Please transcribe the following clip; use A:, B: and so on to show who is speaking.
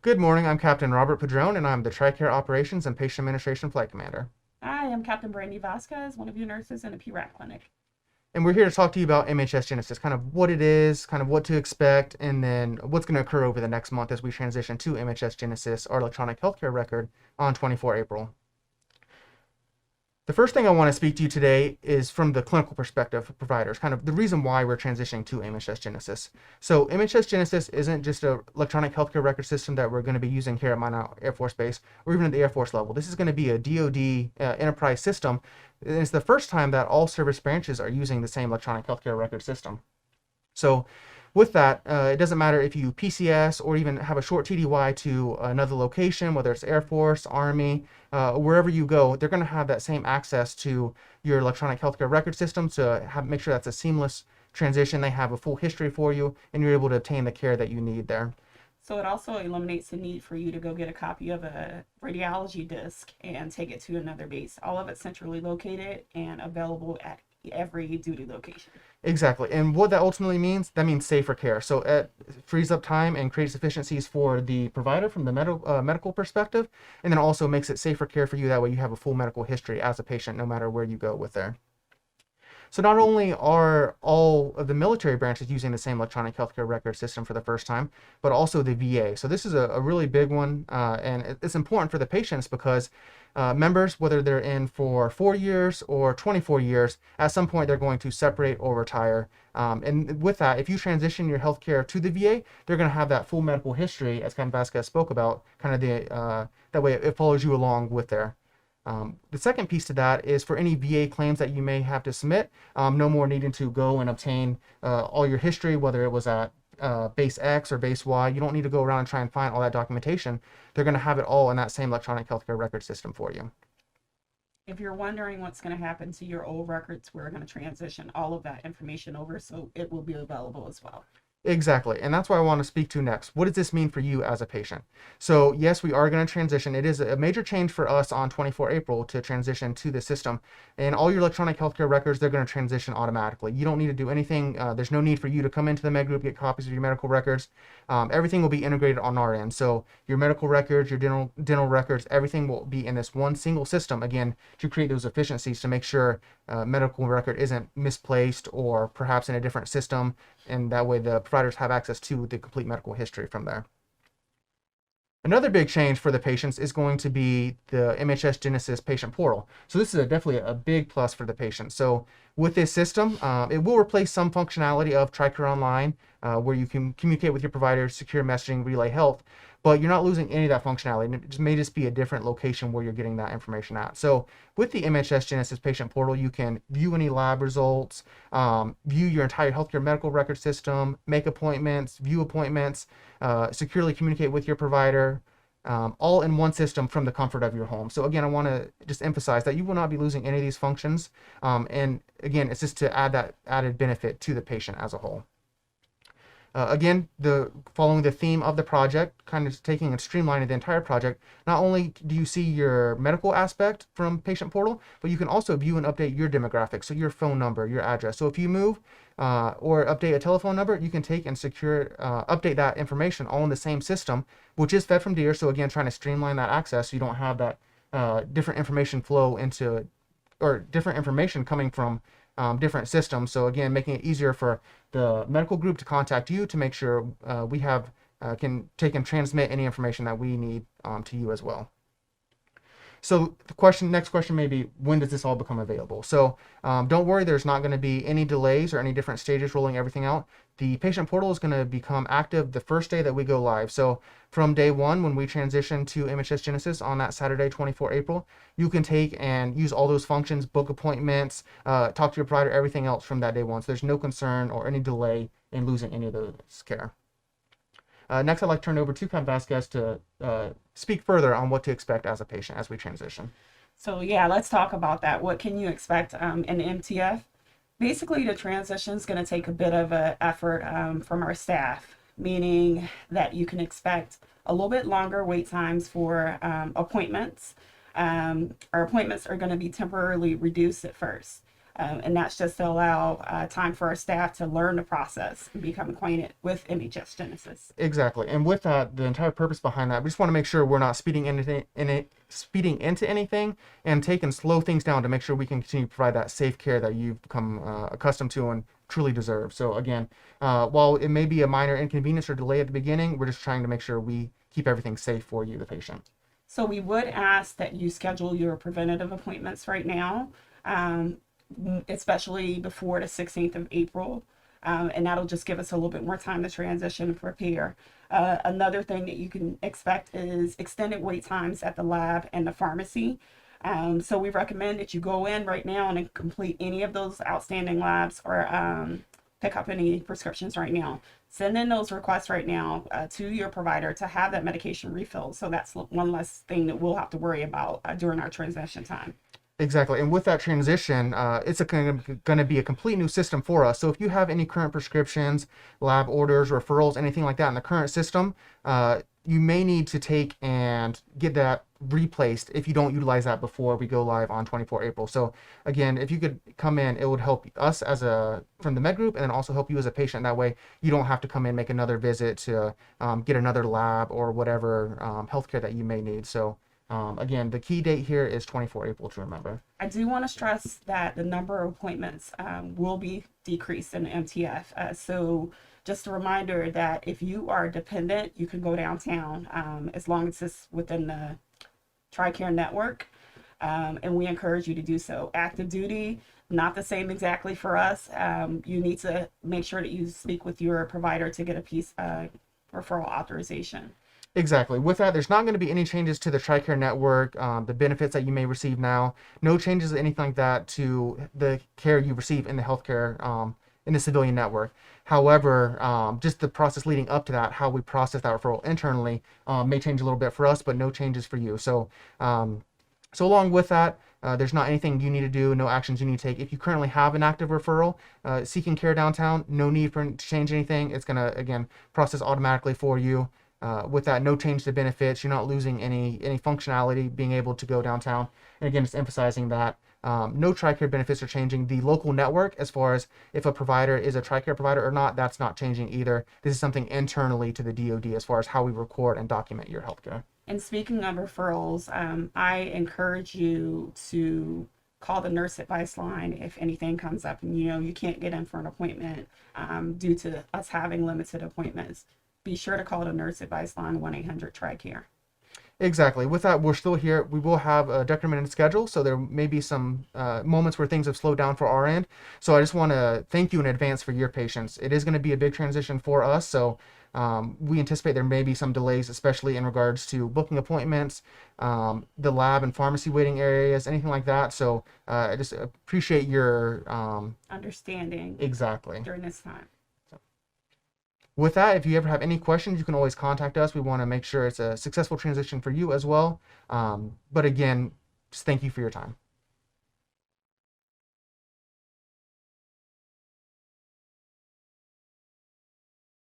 A: Good morning, I'm Captain Robert Padron, and I'm the TRICARE Operations and Patient Administration Flight Commander.
B: Hi, I'm Captain Brandy Vasquez, one of your nurses in a PRAC clinic.
A: And we're here to talk to you about MHS Genesis, kind of what it is, kind of what to expect, and then what's going to occur over the next month as we transition to MHS Genesis, our electronic healthcare record, on 24 April. The first thing I want to speak to you today is from the clinical perspective of providers, kind of the reason why we're transitioning to MHS Genesis. So MHS Genesis isn't just an electronic healthcare record system that we're going to be using here at Minot Air Force Base or even at the Air Force level. This is going to be a DoD enterprise system. And it's the first time that all service branches are using the same electronic healthcare record system. So with that, it doesn't matter if you PCS or even have a short TDY to another location, whether it's Air Force, Army, wherever you go, they're going to have that same access to your electronic healthcare record system to make sure that's a seamless transition. They have a full history for you, and you're able to obtain the care that you need there.
B: So it also eliminates the need for you to go get a copy of a radiology disc and take it to another base. All of it's centrally located and available at every duty location.
A: Exactly. And what that ultimately means, that means safer care. So it frees up time and creates efficiencies for the provider from the medical perspective, and then also makes it safer care for you. That way you have a full medical history as a patient, no matter where you go with there. So not only are all of the military branches using the same electronic healthcare record system for the first time, but also the VA. So this is a really big one, and it's important for the patients because members, whether they're in for 4 years or 24 years, at some point they're going to separate or retire. And with that, if you transition your healthcare to the VA, they're going to have that full medical history, as Captain Vasquez spoke about, kind of that way it follows you along with there. The second piece to that is for any VA claims that you may have to submit, no more needing to go and obtain all your history, whether it was at base X or base Y. You don't need to go around and try and find all that documentation. They're going to have it all in that same electronic healthcare record system for you.
B: If you're wondering what's going to happen to your old records, we're going to transition all of that information over so it will be available as well.
A: Exactly, and that's what I want to speak to next. What does this mean for you as a patient? So yes, we are going to transition. It is a major change for us on 24 April to transition to the system. And all your electronic healthcare records, they're going to transition automatically. You don't need to do anything. There's no need for you to come into the med group, get copies of your medical records. Everything will be integrated on our end. So your medical records, your dental records, everything will be in this one single system, again, to create those efficiencies to make sure medical record isn't misplaced or perhaps in a different system, and that way the providers have access to the complete medical history from there. Another big change for the patients is going to be the MHS Genesis patient portal. So this is definitely a big plus for the patient. So with this system, it will replace some functionality of TRICARE Online, where you can communicate with your provider, secure messaging, relay health, but you're not losing any of that functionality. It may just be a different location where you're getting that information at. So with the MHS Genesis patient portal, you can view any lab results, view your entire healthcare medical record system, make appointments, view appointments, securely communicate with your provider, all in one system from the comfort of your home. So again, I want to just emphasize that you will not be losing any of these functions. And again, it's just to add that added benefit to the patient as a whole. Again, following the theme of the project, kind of taking and streamlining the entire project, not only do you see your medical aspect from Patient Portal, but you can also view and update your demographics, so your phone number, your address. So if you move or update a telephone number, you can take and update that information all in the same system, which is fed from DEER. So again, trying to streamline that access so you don't have that different information flow into, or different information coming from different systems. So again, making it easier for the medical group to contact you to make sure we can take and transmit any information that we need to you as well. So the next question may be, when does this all become available? So don't worry, there's not going to be any delays or any different stages rolling everything out. The patient portal is going to become active the first day that we go live. So from day one, when we transition to MHS Genesis on that Saturday, 24 April, you can take and use all those functions, book appointments, talk to your provider, everything else from that day one. So there's no concern or any delay in losing any of those care. Next, I'd like to turn it over to Captain Vasquez to speak further on what to expect as a patient as we transition.
B: So yeah, let's talk about that. What can you expect in MTF? Basically, the transition is going to take a bit of an effort from our staff, meaning that you can expect a little bit longer wait times for appointments. Our appointments are going to be temporarily reduced at first. And that's just to allow time for our staff to learn the process and become acquainted with MHS Genesis.
A: Exactly. And with that, the entire purpose behind that, we just want to make sure we're not speeding into anything and take and slow things down to make sure we can continue to provide that safe care that you've become accustomed to and truly deserve. So again, while it may be a minor inconvenience or delay at the beginning, we're just trying to make sure we keep everything safe for you, the patient.
B: So we would ask that you schedule your preventative appointments right now, especially before the 16th of April. And that'll just give us a little bit more time to transition and prepare. Another thing that you can expect is extended wait times at the lab and the pharmacy. So we recommend that you go in right now and complete any of those outstanding labs or pick up any prescriptions right now. Send in those requests right now to your provider to have that medication refilled. So that's one less thing that we'll have to worry about during our transition time.
A: Exactly. And with that transition, it's going to be a complete new system for us. So if you have any current prescriptions, lab orders, referrals, anything like that in the current system, you may need to take and get that replaced if you don't utilize that before we go live on 24 April. So again, if you could come in, it would help us from the med group and then also help you as a patient. That way you don't have to come in, make another visit to get another lab or whatever healthcare that you may need. So again, the key date here is 24 April to remember.
B: I do want to stress that the number of appointments will be decreased in the MTF. So just a reminder that if you are dependent, you can go downtown as long as it's within the TRICARE network. And we encourage you to do so. Active duty, not the same exactly for us. You need to make sure that you speak with your provider to get a referral authorization.
A: Exactly. With that, there's not going to be any changes to the TRICARE network, the benefits that you may receive now. No changes, anything like that, to the care you receive in the healthcare, in the civilian network. However, just the process leading up to that, how we process that referral internally, may change a little bit for us, but no changes for you. So, so along with that, there's not anything you need to do, no actions you need to take. If you currently have an active referral seeking care downtown, no need for to change anything. It's going to, again, process automatically for you. With that, no change to benefits. You're not losing any functionality being able to go downtown. And again, just emphasizing that no TRICARE benefits are changing. The local network, as far as if a provider is a TRICARE provider or not, that's not changing either. This is something internally to the DoD as far as how we record and document your healthcare.
B: And speaking of referrals, I encourage you to call the nurse advice line if anything comes up and you can't get in for an appointment due to us having limited appointments. Be sure to call the nurse advice line 1-800-TRICARE.
A: Exactly. With that, we're still here. We will have a decremented schedule, so there may be some moments where things have slowed down for our end. So I just want to thank you in advance for your patience. It is going to be a big transition for us, so we anticipate there may be some delays, especially in regards to booking appointments, the lab and pharmacy waiting areas, anything like that. So I just appreciate your
B: understanding
A: exactly
B: during this time.
A: With that, if you ever have any questions, you can always contact us. We want to make sure it's a successful transition for you as well. But again, just thank you for your time.